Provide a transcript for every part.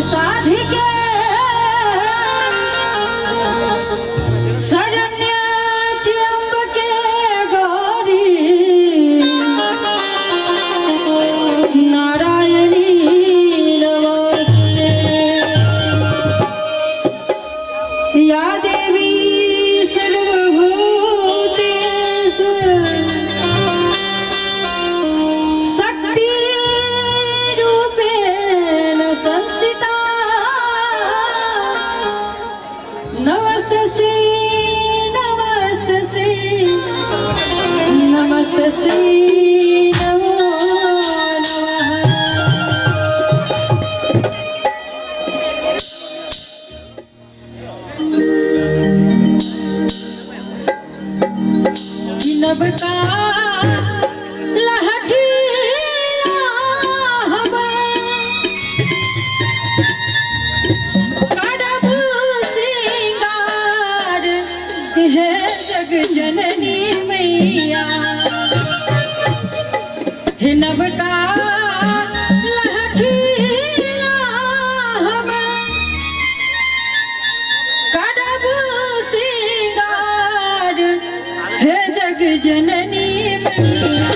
साधिके शरण्य त्र्यंबके गौरी नारायणी नमोस्तुते। या देवी सर्वभूतेषु शक्तिरूपेण संस्थिता। नमस्तस्यै नमस्तस्यै नमस्तस्यै नमो नमः। नबका लहठी लाहबा करब सिंगार है जग जननी मैया। हे नबका लहठी लाहबा करब सिंगार है जग जननी मैया।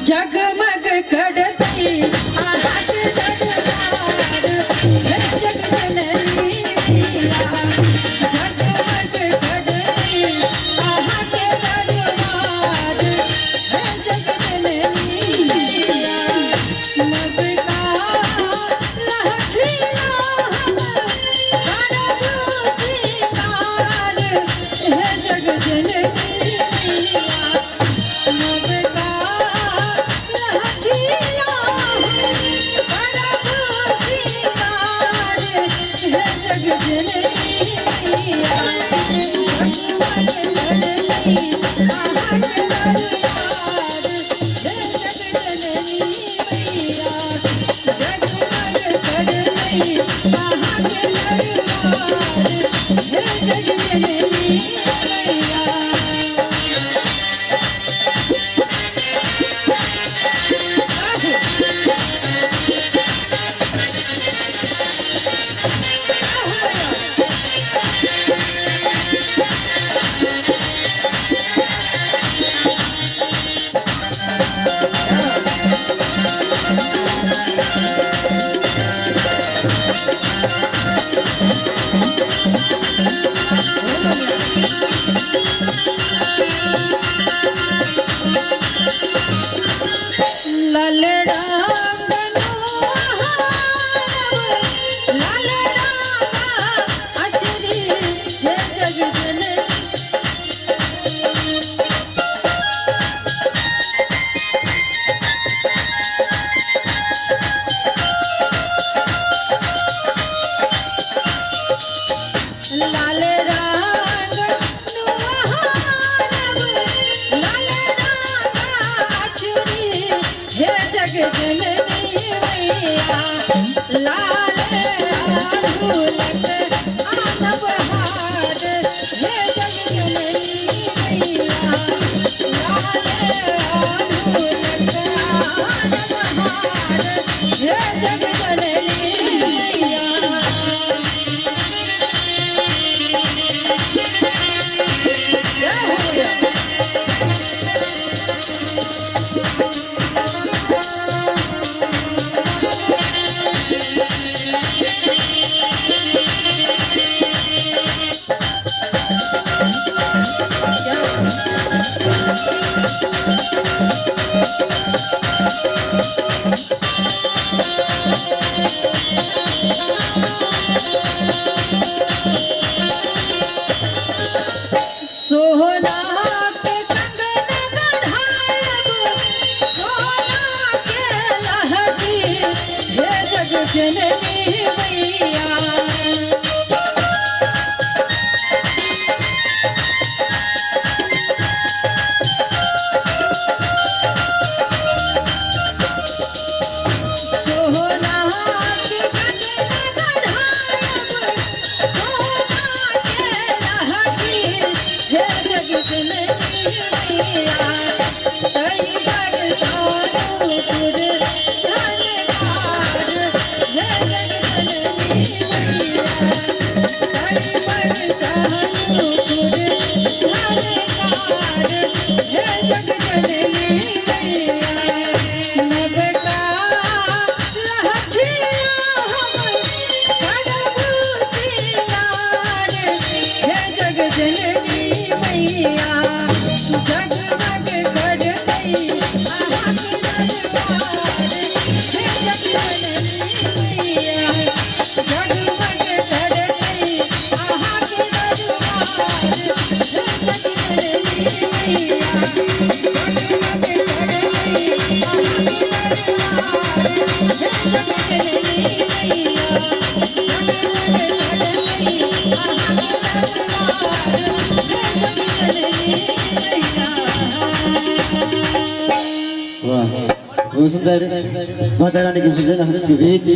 जगमग करती आग दरबार है जग जननी मैया। जगमग करती आग दरबार है जग जननी मैया। नबका लहठी लाहबा करब सिंगार है जग जननी मैया। नबका लहठी लाहबा करब सिंगार है जग जननी मैया। जगमग करती आग दरबार है जग जननी मैया। जगमग करती आग दरबार है जग जननी मैया। लाल रंग लाल रामा अचरी है जग जननी। लाल रंग लाल रामा अचरी है जग जननी मैया। लाल ढोलक आनब हार है जग जननी मैया। लाल ढोलक आनब हार है जग जननी मैया। सोना के कंगन गढ़ायब सोना के लहठी है जग जननी मैया। सोना के कंगन गढ़ायब सोना के लहठी है जग जननी मैया। तई बर सोनपुर धनवार है मैया जगमग करती आहा के दरबार जगमग करती मैया जगमग करती आहा के दरबार जगमग करती मैया जगमग करती आहा के दरबार जगमग करती मैया। वाह, बहुत सुंदर माता रानी की भजन हंस के बीच